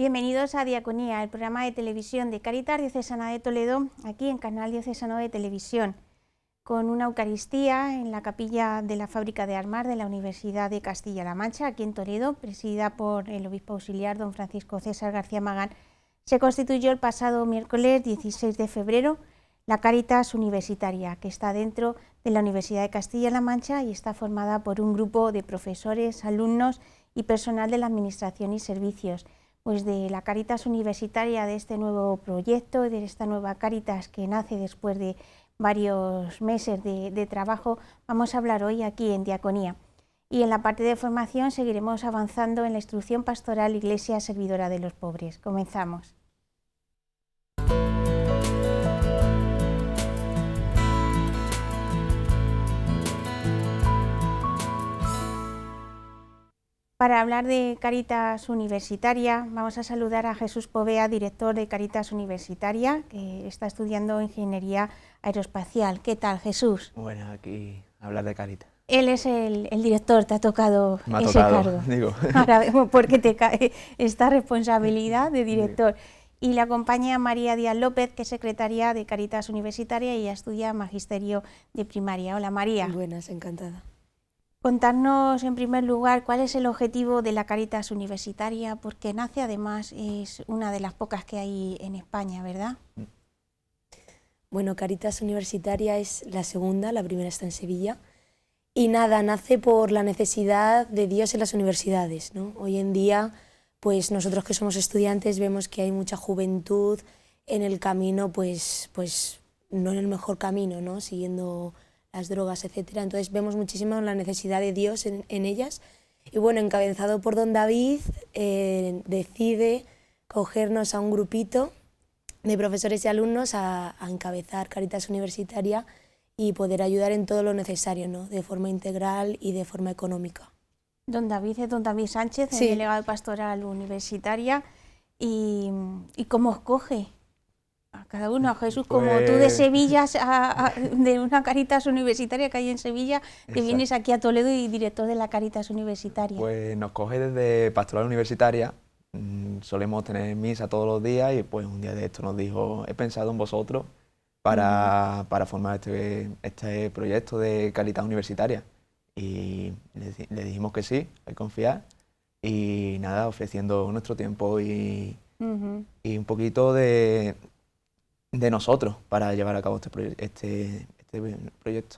Bienvenidos a Diaconía, el programa de televisión de Cáritas Diocesana de Toledo, aquí en Canal Diocesano de Televisión, con una Eucaristía en la capilla de la Fábrica de Armas de la Universidad de Castilla-La Mancha, aquí en Toledo, presidida por el obispo auxiliar don Francisco César García Magán. Se constituyó el pasado miércoles 16 de febrero la Cáritas Universitaria, que está dentro de la Universidad de Castilla-La Mancha y está formada por un grupo de profesores, alumnos y personal de la Administración y Servicios. Pues de la Cáritas Universitaria, de este nuevo proyecto, de esta nueva Cáritas que nace después de varios meses de trabajo, vamos a hablar hoy aquí en Diaconía. Y en la parte de formación seguiremos avanzando en la instrucción pastoral Iglesia Servidora de los Pobres. Comenzamos. Para hablar de Cáritas Universitaria, vamos a saludar a Jesús Povea, director de Cáritas Universitaria, que está estudiando Ingeniería Aeroespacial. ¿Qué tal, Jesús? Bueno, aquí hablar de Cáritas. Él es el director, te ha tocado Me ha ese tocado, cargo. digo. Ahora vemos por qué te cae esta responsabilidad de director. Y le acompaña María Díaz López, que es secretaria de Cáritas Universitaria y ella estudia Magisterio de Primaria. Hola, María. Buenas, encantada. Contarnos en primer lugar cuál es el objetivo de la Cáritas Universitaria, porque nace además, es una de las pocas que hay en España, ¿verdad? Bueno, Cáritas Universitaria es la segunda, la primera está en Sevilla, y nada, nace por la necesidad de Dios en las universidades, ¿no? Hoy en día, pues nosotros que somos estudiantes vemos que hay mucha juventud en el camino, pues no en el mejor camino, ¿no? Siguiendo las drogas, etcétera. Entonces vemos muchísimo la necesidad de Dios en ellas. Y bueno, encabezado por don David, decide cogernos a un grupito de profesores y alumnos a encabezar Cáritas Universitaria y poder ayudar en todo lo necesario, ¿no? De forma integral y de forma económica. Don David es don David Sánchez, Sí. el delegado de Pastoral Universitaria. ¿Y cómo escoge a cada uno? A Jesús, como tú de Sevilla, de una Cáritas Universitaria que hay en Sevilla, que vienes aquí a Toledo y director de la Cáritas Universitaria. Pues nos coge desde Pastoral Universitaria, solemos tener misa todos los días y pues un día de esto nos dijo, he pensado en vosotros para formar este proyecto de Cáritas Universitaria. Y le dijimos que sí, hay que confiar y nada, ofreciendo nuestro tiempo y un poquito de nosotros para llevar a cabo este proyecto.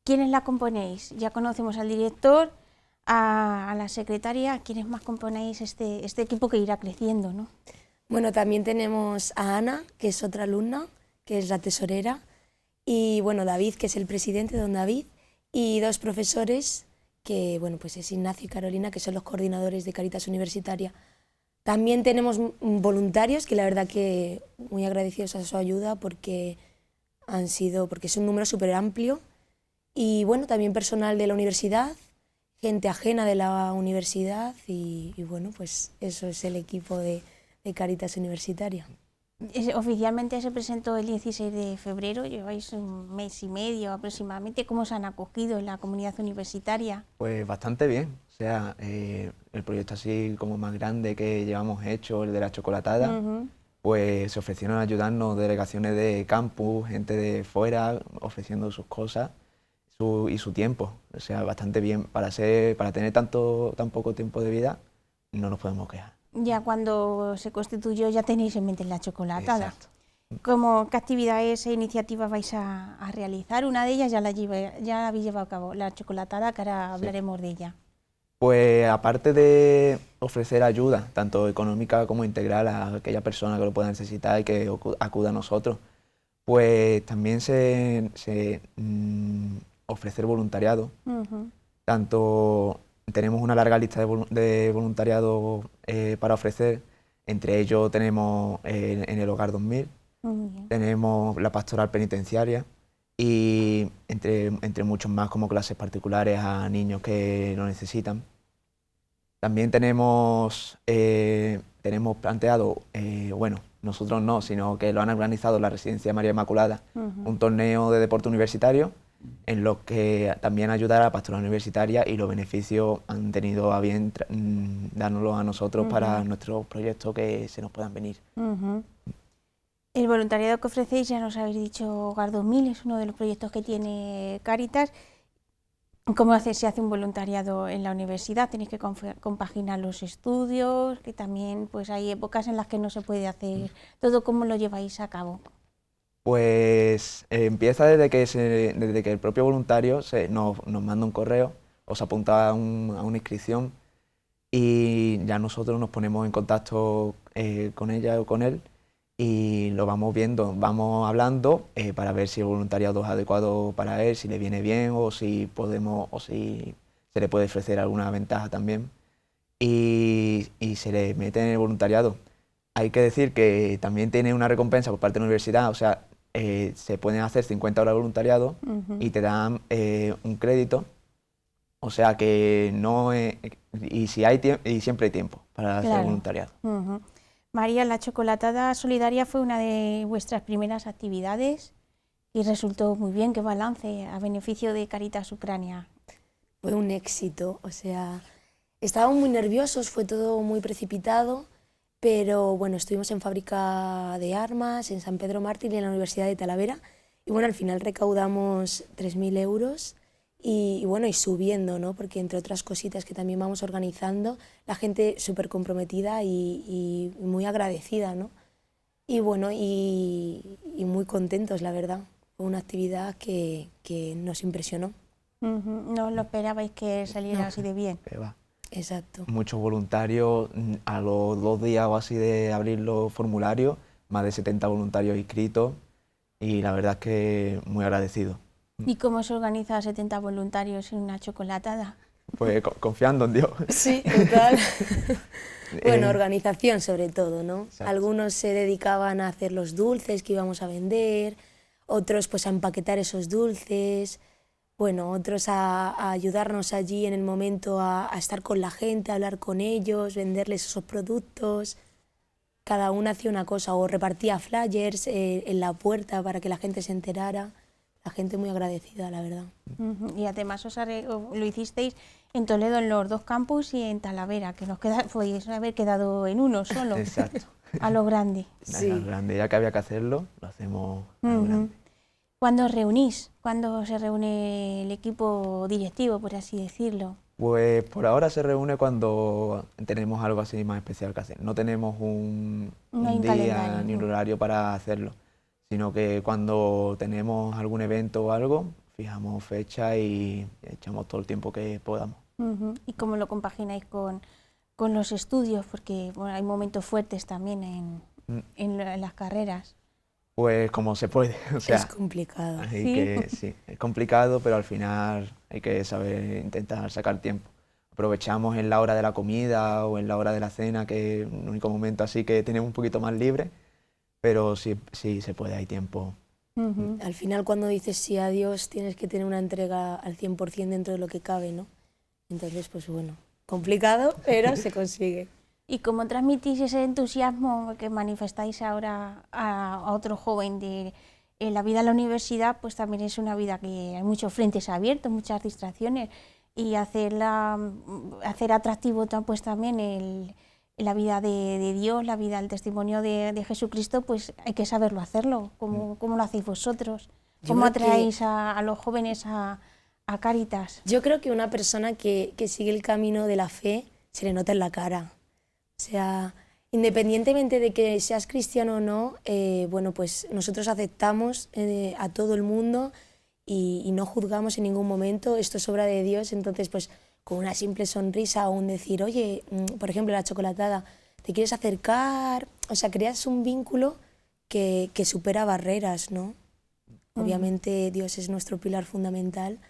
¿Quiénes la componéis? Ya conocemos al director, a la secretaria. ¿Quiénes más componéis este equipo que irá creciendo, ¿no? Bueno, también tenemos a Ana, que es otra alumna, que es la tesorera, y bueno, David, que es el presidente, don David, y dos profesores, que bueno, pues es Ignacio y Carolina, que son los coordinadores de Cáritas Universitaria. También tenemos voluntarios, que la verdad que muy agradecidos a su ayuda porque es un número súper amplio. Y bueno, también personal de la universidad, gente ajena de la universidad y bueno, pues eso es el equipo de Cáritas Universitaria. Oficialmente se presentó el 16 de febrero, lleváis un mes y medio aproximadamente. ¿Cómo os han acogido en la comunidad universitaria? Pues bastante bien, o sea, el proyecto así como más grande que llevamos hecho, el de la chocolatada, pues se ofrecieron a ayudarnos delegaciones de campus, gente de fuera, ofreciendo sus cosas y su tiempo, o sea, bastante bien. Para tener tan poco tiempo de vida, no nos podemos quejar. Ya cuando se constituyó ya tenéis en mente la chocolatada. Exacto. ¿Qué actividades e iniciativas vais a realizar? Una de ellas ya la habéis llevado a cabo, la chocolatada, que ahora hablaremos de ella. Pues aparte de ofrecer ayuda, tanto económica como integral a aquella persona que lo pueda necesitar y que acuda a nosotros, pues también ofrecer voluntariado. Tanto tenemos una larga lista de voluntariado para ofrecer, entre ellos tenemos en el Hogar 2000, tenemos la Pastoral Penitenciaria y entre muchos más, como clases particulares a niños que lo necesitan. También tenemos planteado, bueno, nosotros no, sino que lo han organizado la Residencia María Inmaculada, un torneo de deporte universitario en los que también ayudar a la pastoral universitaria, y los beneficios han tenido a bien dárnoslos a nosotros para nuestros proyectos que se nos puedan venir. El voluntariado que ofrecéis, ya nos habéis dicho, Hogar 2000 es uno de los proyectos que tiene Cáritas. ¿Cómo se hace un voluntariado en la universidad? Tenéis que compaginar los estudios, que también pues hay épocas en las que no se puede hacer todo. ¿Cómo lo lleváis a cabo? Pues empieza desde que el propio voluntario nos manda un correo, os apunta a una inscripción, y ya nosotros nos ponemos en contacto con ella o con él, y lo vamos viendo, vamos hablando para ver si el voluntariado es adecuado para él, si le viene bien, o si podemos, o si se le puede ofrecer alguna ventaja también, y se le mete en el voluntariado. Hay que decir que también tiene una recompensa por parte de la universidad, o sea, se pueden hacer 50 horas de voluntariado y te dan un crédito, o sea que no y si hay y siempre hay tiempo para hacer voluntariado. María, la chocolatada solidaria fue una de vuestras primeras actividades y resultó muy bien. ¿Qué balance a beneficio de Cáritas Ucrania? Fue un éxito, o sea, estábamos muy nerviosos, fue todo muy precipitado, pero bueno, estuvimos en Fábrica de Armas, en San Pedro Mártir y en la Universidad de Talavera, y bueno, al final recaudamos 3.000 euros y bueno, y subiendo, ¿no? Porque entre otras cositas que también vamos organizando, la gente súper comprometida y muy agradecida, ¿no? Y bueno, y muy contentos, la verdad. Fue una actividad que nos impresionó. No lo esperabais que saliera así de bien. Exacto. Muchos voluntarios, a los 2 días o así de abrir los formularios, más de 70 voluntarios inscritos, y la verdad es que muy agradecido. ¿Y cómo se organiza 70 voluntarios en una chocolatada? Pues confiando en Dios. Sí, total. Bueno, organización sobre todo, ¿no? Exacto. Algunos se dedicaban a hacer los dulces que íbamos a vender, otros pues a empaquetar esos dulces, bueno, otros a ayudarnos allí en el momento a estar con la gente, a hablar con ellos, venderles esos productos. Cada uno hacía una cosa, o repartía flyers en la puerta para que la gente se enterara. La gente muy agradecida, la verdad. Y además lo hicisteis en Toledo, en los 2 campus, y en Talavera, que podéis haber quedado en uno solo. Exacto. A lo grande. Sí. A lo grande, ya que había que hacerlo, lo hacemos a lo grande. ¿Cuándo os reunís? ¿Cuándo se reúne el equipo directivo, por así decirlo? Pues por ahora se reúne cuando tenemos algo así más especial que hacer. No tenemos un día ni un horario para hacerlo, sino que cuando tenemos algún evento o algo, fijamos fecha y echamos todo el tiempo que podamos. ¿Y cómo lo compagináis con los estudios? Porque bueno, hay momentos fuertes también en las carreras. Pues como se puede, o sea, es complicado. Sí, es complicado, pero al final hay que saber intentar sacar tiempo. Aprovechamos en la hora de la comida o en la hora de la cena, que es el único momento así que tenemos un poquito más libre, pero sí se puede, hay tiempo. Al final, cuando dices sí a Dios, tienes que tener una entrega al 100% dentro de lo que cabe, ¿no? Entonces, pues bueno, complicado, pero se consigue. ¿Y cómo transmitís ese entusiasmo que manifestáis ahora a otro joven de la vida en la universidad? Pues también es una vida que hay muchos frentes abiertos, muchas distracciones, y hacer atractivo pues también la vida de Dios, la vida, el testimonio de Jesucristo, pues hay que saberlo hacerlo. ¿Cómo lo hacéis vosotros? ¿Cómo atraéis a los jóvenes a Cáritas? Yo creo que una persona que sigue el camino de la fe se le nota en la cara. O sea, independientemente de que seas cristiano o no, bueno, pues nosotros aceptamos a todo el mundo y no juzgamos en ningún momento, esto es obra de Dios, entonces pues con una simple sonrisa o un decir, oye, por ejemplo, la chocolatada, ¿te quieres acercar? O sea, creas un vínculo que supera barreras, ¿no? Obviamente Dios es nuestro pilar fundamental,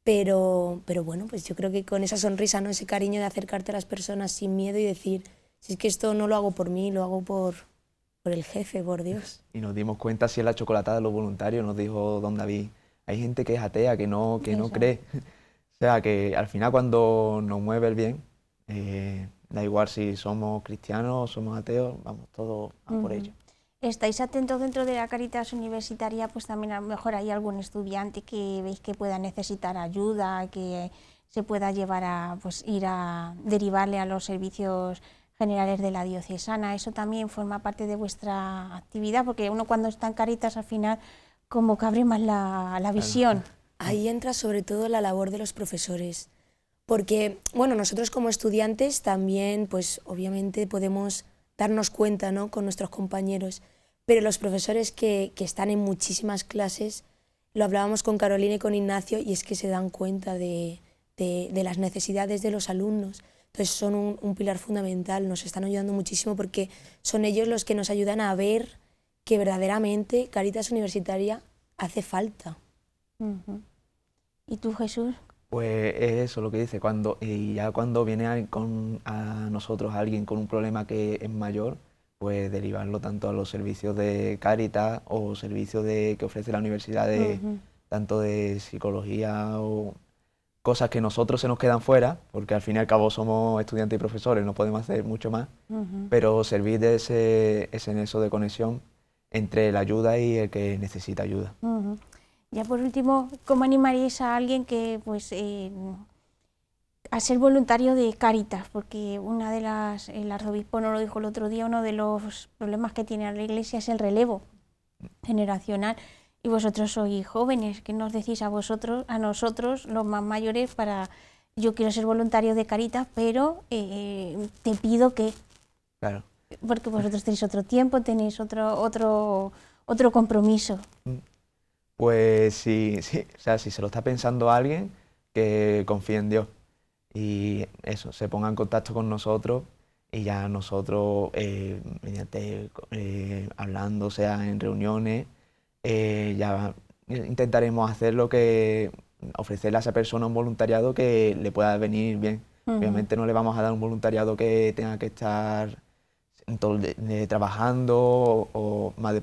pero bueno, pues yo creo que con esa sonrisa, ¿no? Ese cariño de acercarte a las personas sin miedo y decir, si es que esto no lo hago por mí, lo hago por el jefe, por Dios. Y nos dimos cuenta, si en la chocolatada de los voluntarios, nos dijo don David, hay gente que es atea, que no cree. O sea, que al final cuando nos mueve el bien, da igual si somos cristianos o somos ateos, vamos todos a por ello. ¿Estáis atentos dentro de la Cáritas Universitaria? Pues también a lo mejor hay algún estudiante que veis que pueda necesitar ayuda, que se pueda llevar a pues, ir a derivarle a los servicios generales de la diocesana. Eso también forma parte de vuestra actividad, porque uno cuando está en Cáritas al final como que abre más la visión. Ahí entra sobre todo la labor de los profesores, porque bueno, nosotros como estudiantes también pues obviamente podemos darnos cuenta, ¿no?, con nuestros compañeros, pero los profesores que están en muchísimas clases, lo hablábamos con Carolina y con Ignacio, y es que se dan cuenta de las necesidades de los alumnos. Entonces son un pilar fundamental, nos están ayudando muchísimo porque son ellos los que nos ayudan a ver que verdaderamente Cáritas Universitaria hace falta. ¿Y tú, Jesús? Pues es eso lo que dice, ya cuando viene a nosotros alguien con un problema que es mayor, pues derivarlo tanto a los servicios de Cáritas o servicios que ofrece la universidad, tanto de psicología o cosas que nosotros se nos quedan fuera, porque al fin y al cabo somos estudiantes y profesores, no podemos hacer mucho más, pero servir de ese nexo de conexión entre la ayuda y el que necesita ayuda. Ya por último, ¿cómo animaríais a alguien que pues a ser voluntario de Cáritas? Porque el arzobispo nos lo dijo el otro día, uno de los problemas que tiene la Iglesia es el relevo generacional, y vosotros sois jóvenes. ¿Qué nos decís a nosotros, los más mayores, yo quiero ser voluntario de Cáritas, pero te pido que... Claro. Porque vosotros tenéis otro tiempo, tenéis otro compromiso. Pues sí, o sea, si se lo está pensando alguien, que confíe en Dios y eso, se ponga en contacto con nosotros y ya nosotros, mediante hablando, sea en reuniones, ya intentaremos hacer ofrecerle a esa persona un voluntariado que le pueda venir bien. Obviamente no le vamos a dar un voluntariado que tenga que estar trabajando o más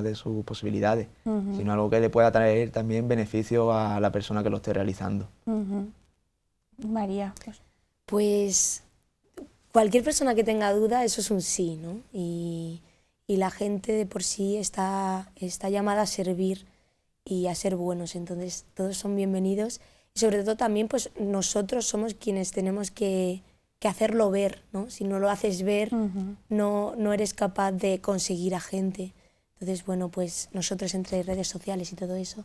de sus posibilidades, sino algo que le pueda traer también beneficio a la persona que lo esté realizando. María. Pues cualquier persona que tenga duda, eso es un sí, ¿no? Y la gente de por sí está llamada a servir y a ser buenos, entonces todos son bienvenidos, y sobre todo también pues nosotros somos quienes tenemos que hacerlo ver, ¿no? Si no lo haces ver, no eres capaz de conseguir a gente. Entonces, bueno, pues nosotros entre redes sociales y todo eso,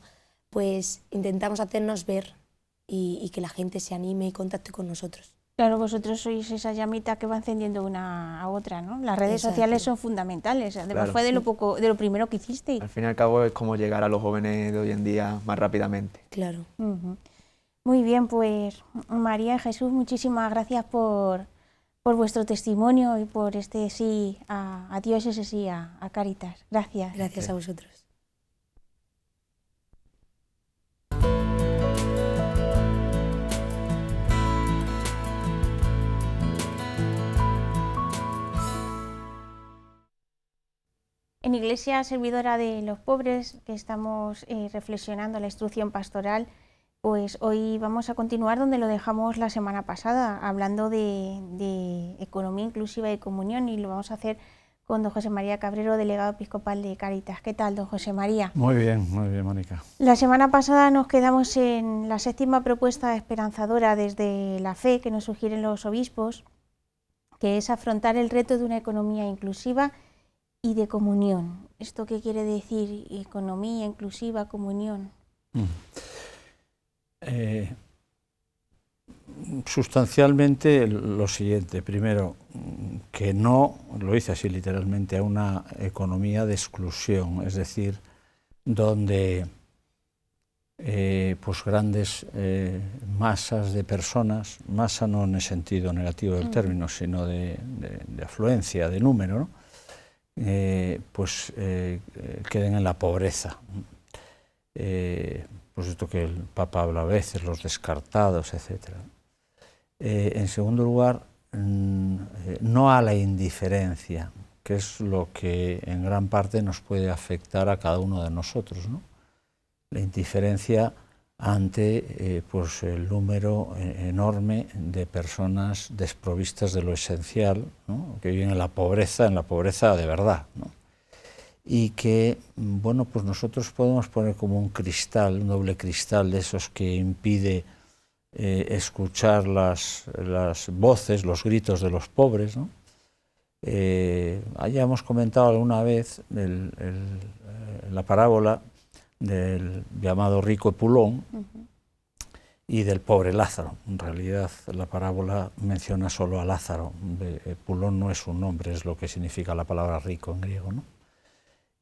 pues intentamos hacernos ver y que la gente se anime y contacte con nosotros. Claro, vosotros sois esa llamita que va encendiendo una a otra, ¿no? Las redes sociales son fundamentales, además claro. Fue de lo primero que hicisteis. Al fin y al cabo es como llegar a los jóvenes de hoy en día más rápidamente. Claro. Muy bien, pues María y Jesús, muchísimas gracias por vuestro testimonio y por este sí a Dios, ese sí a Cáritas. Gracias. Gracias a vosotros. En Iglesia Servidora de los Pobres, que estamos reflexionando la instrucción pastoral, pues hoy vamos a continuar donde lo dejamos la semana pasada, hablando de economía inclusiva y comunión, y lo vamos a hacer con don José María Cabrero, delegado episcopal de Cáritas. ¿Qué tal, don José María? Muy bien, Mónica. La semana pasada nos quedamos en la 7ª propuesta esperanzadora desde la fe que nos sugieren los obispos, que es afrontar el reto de una economía inclusiva y de comunión. ¿Esto qué quiere decir? Economía inclusiva, comunión. Sustancialmente lo siguiente. Primero, que no, lo hice así literalmente, a una economía de exclusión, es decir, donde pues grandes masas de personas, masa no en el sentido negativo del término, sino de afluencia, de número, ¿no? Pues queden en la pobreza. Pues esto que el Papa habla a veces, los descartados, etc. En segundo lugar, no a la indiferencia, que es lo que en gran parte nos puede afectar a cada uno de nosotros, ¿no? La indiferencia ante pues el número enorme de personas desprovistas de lo esencial, ¿no? Que viven en la pobreza de verdad, ¿no? y que, bueno, pues nosotros podemos poner como un cristal, un doble cristal de esos que impide escuchar las voces, los gritos de los pobres, ¿no? Hayamos comentado alguna vez la parábola del llamado rico Epulón y del pobre Lázaro. En realidad la parábola menciona solo a Lázaro. Epulón no es un nombre, es lo que significa la palabra rico en griego, ¿no?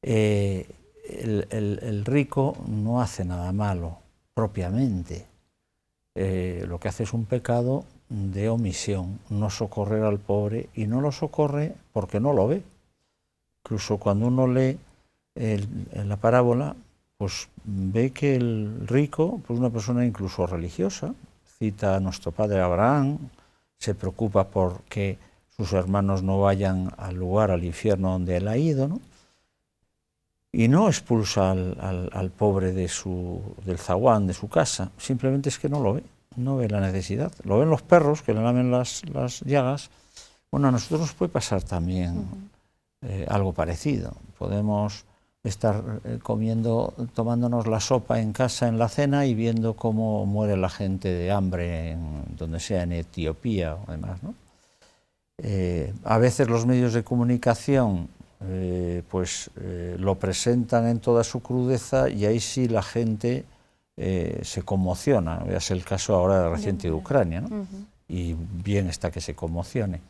El rico no hace nada malo propiamente. Lo que hace es un pecado de omisión, no socorrer al pobre, y no lo socorre porque no lo ve. Incluso cuando uno lee la parábola, pues ve que el rico, pues una persona incluso religiosa, cita a nuestro padre Abraham, se preocupa por que sus hermanos no vayan al lugar, al infierno donde él ha ido, ¿no? Y no expulsa al pobre del zaguán, de su casa, simplemente es que no lo ve, no ve la necesidad. Lo ven los perros que le lamen las llagas. Bueno, a nosotros nos puede pasar también algo parecido. Podemos estar tomándonos la sopa en casa en la cena y viendo cómo muere la gente de hambre, donde sea, en Etiopía o demás, ¿no? A veces los medios de comunicación lo presentan en toda su crudeza y ahí sí la gente se conmociona. Es el caso ahora reciente de Ucrania, ¿no? Y bien está que se conmocione.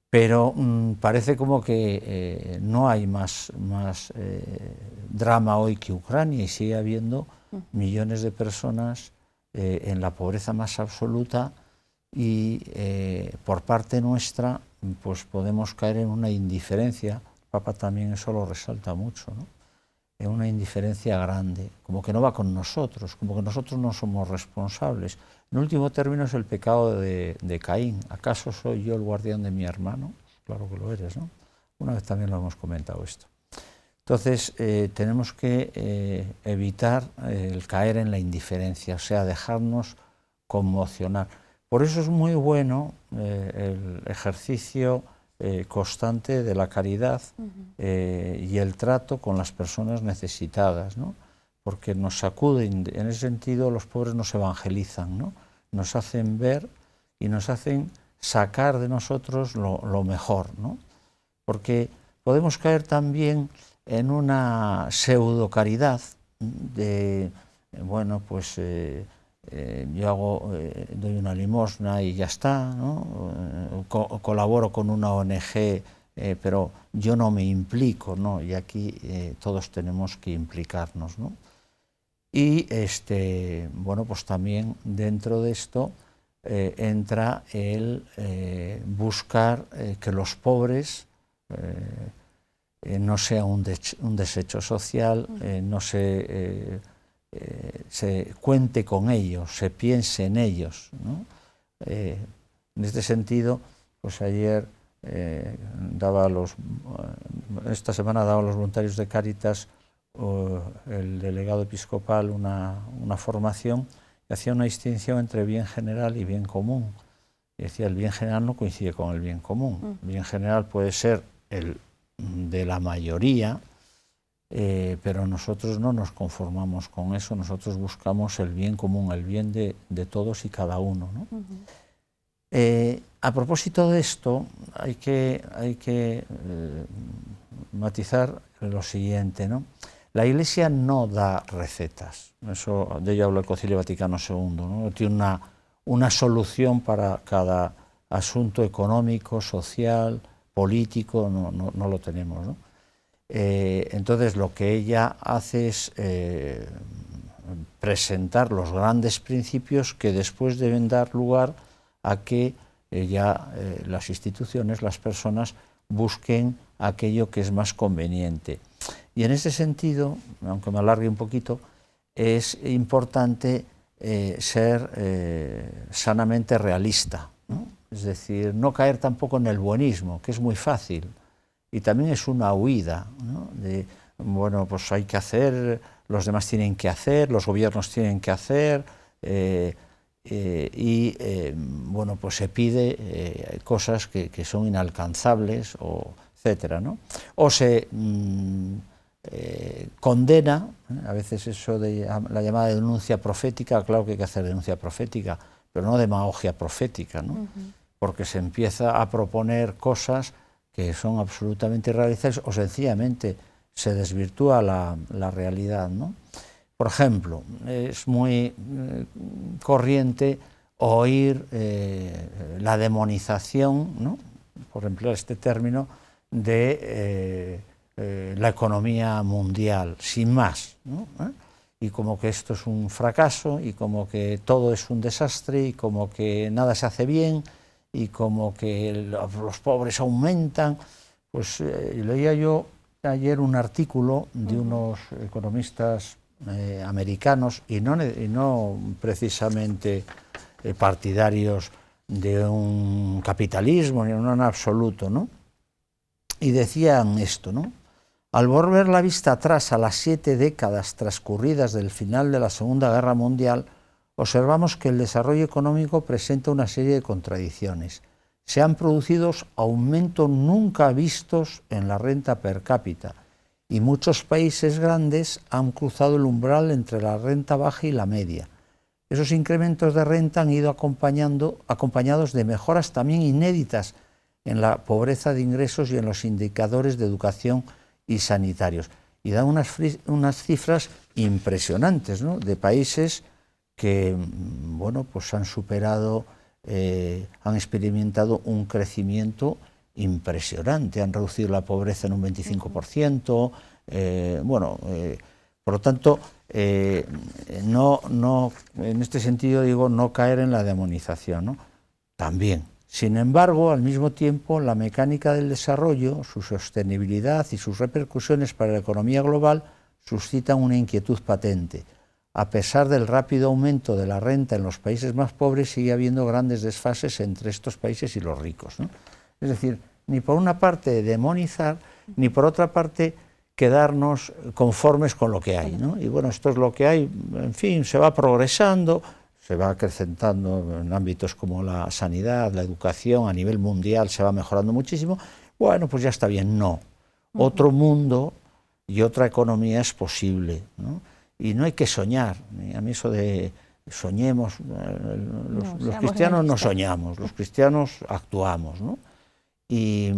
Pero parece como que no hay más drama hoy que Ucrania, y sigue habiendo millones de personas en la pobreza más absoluta, y por parte nuestra pues podemos caer en una indiferencia. El Papa también eso lo resalta mucho, ¿no? En una indiferencia grande, como que no va con nosotros, como que nosotros no somos responsables. En último término es el pecado de Caín. ¿Acaso soy yo el guardián de mi hermano? Claro que lo eres, ¿no? Una vez también lo hemos comentado esto. Entonces tenemos que evitar el caer en la indiferencia, o sea, dejarnos conmocionar. Por eso es muy bueno el ejercicio constante de la caridad y el trato con las personas necesitadas, ¿no? Porque nos sacuden. En ese sentido, los pobres nos evangelizan, ¿no? Nos hacen ver y nos hacen sacar de nosotros lo mejor, ¿no? Porque podemos caer también en una pseudo caridad de, bueno, pues yo doy una limosna y ya está, ¿no? Colaboro con una ONG, pero yo no me implico, ¿no? Y aquí todos tenemos que implicarnos, ¿no? Y bueno, pues también dentro de esto entra el buscar que los pobres no sea un desecho social, no se cuente con ellos, se piense en ellos, ¿no? En este sentido, pues ayer esta semana daba a los voluntarios de Cáritas el delegado episcopal una formación que hacía una distinción entre bien general y bien común. Y decía, el bien general no coincide con el bien común. El bien general puede ser el de la mayoría, pero nosotros no nos conformamos con eso, nosotros buscamos el bien común, el bien de todos y cada uno, ¿no? A propósito de esto, hay que matizar lo siguiente, ¿no? La Iglesia no da recetas, eso, de ello habla el Concilio Vaticano II, ¿no? No tiene una solución para cada asunto económico, social, político, no lo tenemos, ¿no? Entonces lo que ella hace es presentar los grandes principios que después deben dar lugar a que las instituciones, las personas, busquen aquello que es más conveniente. Y en ese sentido, aunque me alargue un poquito, es importante ser sanamente realista, ¿no? Es decir, no caer tampoco en el buenismo, que es muy fácil, y también es una huida, ¿no? De, bueno, pues hay que hacer, los demás tienen que hacer, los gobiernos tienen que hacer, bueno, pues se pide cosas que son inalcanzables, etc. etcétera, ¿no? O se condena, a veces eso de la llamada denuncia profética, claro que hay que hacer denuncia profética, pero no demagogia profética, ¿no? Porque se empieza a proponer cosas que son absolutamente irrealizables o sencillamente se desvirtúa la realidad, ¿no? Por ejemplo, es muy corriente oír la demonización, ¿no?, por emplear este término, de la economía mundial, sin más, ¿no? Y como que esto es un fracaso, y como que todo es un desastre, y como que nada se hace bien, y como que los pobres aumentan. Pues leía yo ayer un artículo de unos economistas americanos, y no precisamente partidarios de un capitalismo, ni en absoluto, ¿no? Y decían esto, ¿no? Al volver la vista atrás a las 7 décadas transcurridas del final de la Segunda Guerra Mundial, observamos que el desarrollo económico presenta una serie de contradicciones. Se han producido aumentos nunca vistos en la renta per cápita, y muchos países grandes han cruzado el umbral entre la renta baja y la media. Esos incrementos de renta han ido acompañados de mejoras también inéditas en la pobreza de ingresos y en los indicadores de educación y sanitarios. Y dan unas cifras impresionantes, ¿no?, de países que, bueno, pues han superado, han experimentado un crecimiento impresionante, han reducido la pobreza en un 25%, por lo tanto, en este sentido digo, no caer en la demonización, ¿no? También. Sin embargo, al mismo tiempo, la mecánica del desarrollo, su sostenibilidad y sus repercusiones para la economía global suscitan una inquietud patente. A pesar del rápido aumento de la renta en los países más pobres, sigue habiendo grandes desfases entre estos países y los ricos, ¿no? Es decir, ni por una parte demonizar, ni por otra parte quedarnos conformes con lo que hay, ¿no? Y bueno, esto es lo que hay, en fin, se va progresando, se va acrecentando en ámbitos como la sanidad, la educación, a nivel mundial se va mejorando muchísimo. Bueno, pues ya está bien. No. Otro mundo y otra economía es posible, ¿no? Y no hay que soñar. A mí eso de soñemos, los cristianos no soñamos, los cristianos actuamos, ¿no? Y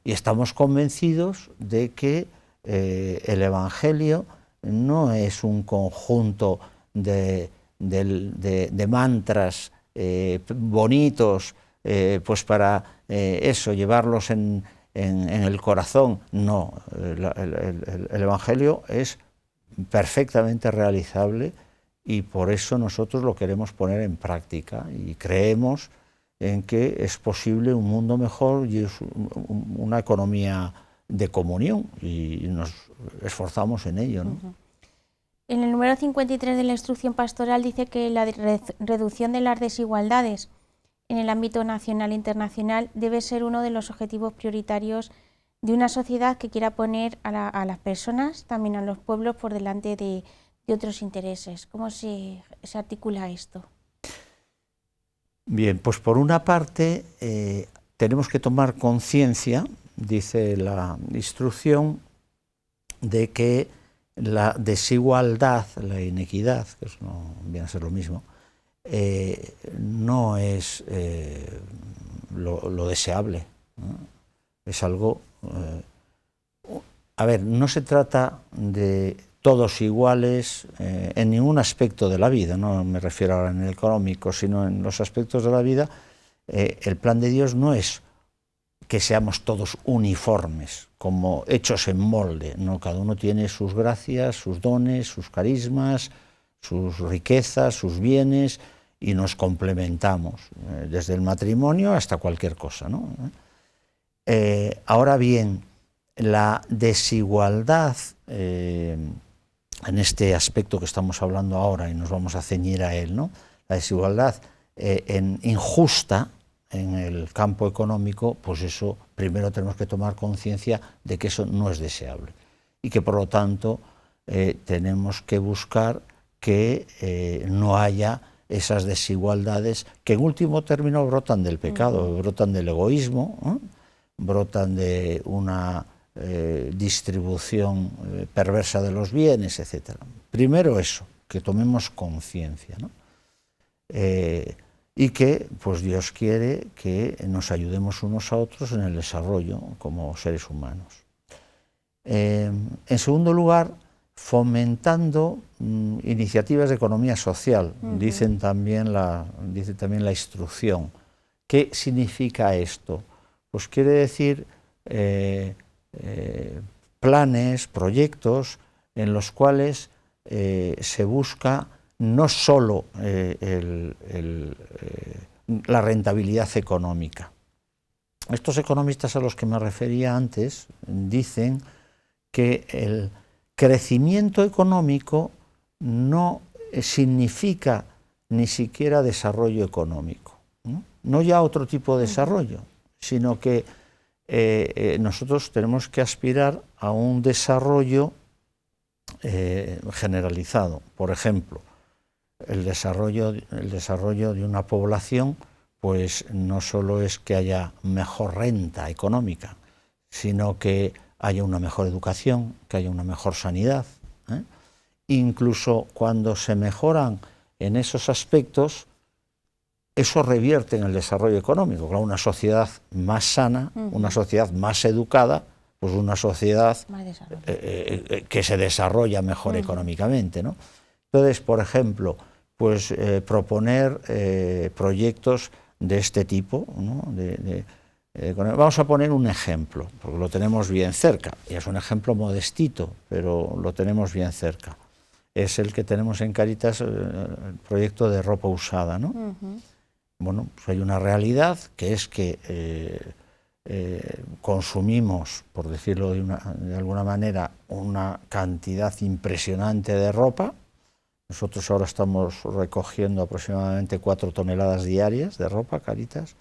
estamos convencidos de que el Evangelio no es un conjunto de mantras bonitos, pues para eso, llevarlos en el corazón. No, el Evangelio es perfectamente realizable, y por eso nosotros lo queremos poner en práctica, y creemos en que es posible un mundo mejor y es una economía de comunión, y nos esforzamos en ello, ¿no? En el número 53 de la instrucción pastoral dice que la reducción de las desigualdades en el ámbito nacional e internacional debe ser uno de los objetivos prioritarios de una sociedad que quiera poner a las personas, también a los pueblos, por delante de otros intereses. ¿Cómo se articula esto? Bien, pues por una parte tenemos que tomar conciencia, dice la instrucción, de que la desigualdad, la inequidad, que no viene a ser lo mismo, no es lo deseable, ¿no? Es algo... a ver, no se trata de todos iguales en ningún aspecto de la vida, no me refiero ahora en el económico, sino en los aspectos de la vida. El plan de Dios no es que seamos todos uniformes, como hechos en molde, no, cada uno tiene sus gracias, sus dones, sus carismas, sus riquezas, sus bienes, y nos complementamos, desde el matrimonio hasta cualquier cosa, ¿no? Ahora bien, la desigualdad, en este aspecto que estamos hablando ahora, y nos vamos a ceñir a él, ¿no?, la desigualdad injusta en el campo económico, pues eso primero tenemos que tomar conciencia de que eso no es deseable, y que por lo tanto tenemos que buscar que no haya esas desigualdades que en último término brotan del pecado, brotan del egoísmo, ¿no?, brotan de una distribución perversa de los bienes, etc. Primero eso, que tomemos conciencia, ¿no? Y que pues Dios quiere que nos ayudemos unos a otros en el desarrollo como seres humanos. En segundo lugar, fomentando iniciativas de economía social, dice también la instrucción. ¿Qué significa esto? Pues quiere decir planes, proyectos en los cuales se busca no solo la rentabilidad económica. Estos economistas a los que me refería antes dicen que el crecimiento económico no significa ni siquiera desarrollo económico, no ya otro tipo de desarrollo, sino que nosotros tenemos que aspirar a un desarrollo generalizado. Por ejemplo, el desarrollo de una población pues no solo es que haya mejor renta económica, sino que haya una mejor educación, que haya una mejor sanidad. Incluso cuando se mejoran en esos aspectos, eso revierte en el desarrollo económico. Claro, una sociedad más sana, una sociedad más educada, pues una sociedad que se desarrolla mejor económicamente, ¿no? Entonces, por ejemplo, pues proponer proyectos de este tipo, ¿no? Vamos a poner un ejemplo, porque lo tenemos bien cerca, y es un ejemplo modestito, pero lo tenemos bien cerca. Es el que tenemos en Cáritas, el proyecto de ropa usada, ¿no? Bueno, pues hay una realidad que es que consumimos, por decirlo de alguna manera, una cantidad impresionante de ropa. Nosotros ahora estamos recogiendo aproximadamente 4 toneladas diarias de ropa, Cáritas,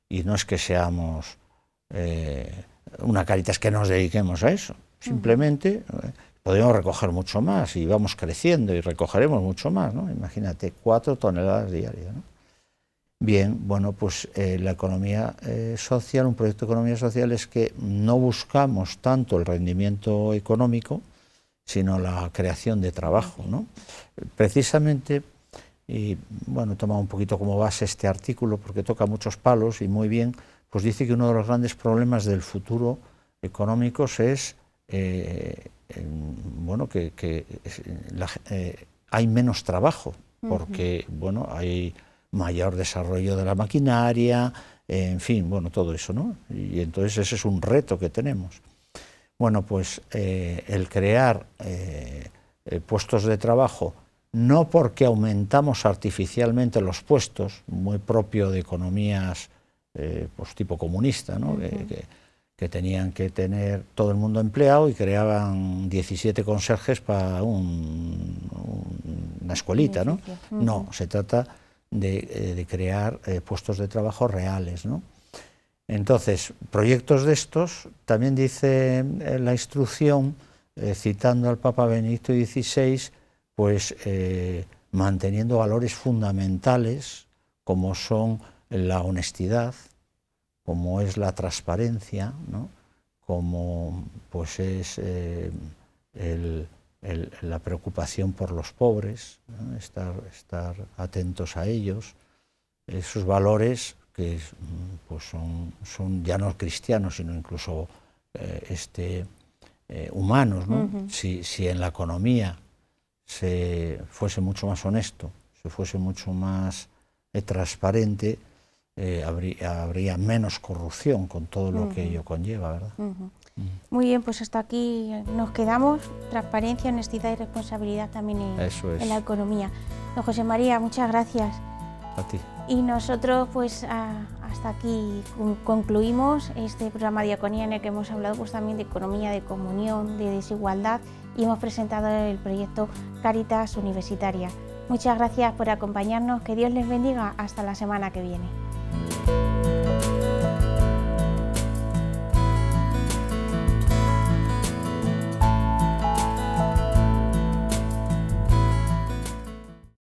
y no es que seamos una Cáritas que nos dediquemos a eso, simplemente podemos recoger mucho más y vamos creciendo y recogeremos mucho más, ¿no? Imagínate, 4 toneladas diarias, ¿no? Bien, bueno, pues la economía social, un proyecto de economía social es que no buscamos tanto el rendimiento económico, sino la creación de trabajo, ¿no? Precisamente, y bueno, he tomado un poquito como base este artículo porque toca muchos palos y muy bien, pues dice que uno de los grandes problemas del futuro económicos es, bueno, que hay menos trabajo, porque, bueno, hay mayor desarrollo de la maquinaria, en fin, bueno, todo eso, ¿no? Y entonces ese es un reto que tenemos. Bueno, pues el crear puestos de trabajo, no porque aumentamos artificialmente los puestos, muy propio de economías pues tipo comunista, ¿no? Que tenían que tener todo el mundo empleado y creaban 17 conserjes para una escuelita, ¿no? No, se trata de crear puestos de trabajo reales, ¿no? Entonces, proyectos de estos, también dice la instrucción, citando al Papa Benedicto XVI, pues manteniendo valores fundamentales como son la honestidad, como es la transparencia, ¿no? Como pues es la preocupación por los pobres, ¿no? estar atentos a ellos, esos valores que pues son ya no cristianos, sino incluso humanos, ¿no? Si en la economía se fuese mucho más honesto, se fuese mucho más transparente, habría menos corrupción con todo lo que ello conlleva, ¿verdad? Muy bien, pues hasta aquí nos quedamos. Transparencia, honestidad y responsabilidad también en la economía. Don José María, muchas gracias. A ti. Y nosotros pues hasta aquí concluimos este programa Diaconía en el que hemos hablado pues también de economía, de comunión, de desigualdad y hemos presentado el proyecto Cáritas Universitaria. Muchas gracias por acompañarnos, que Dios les bendiga, hasta la semana que viene.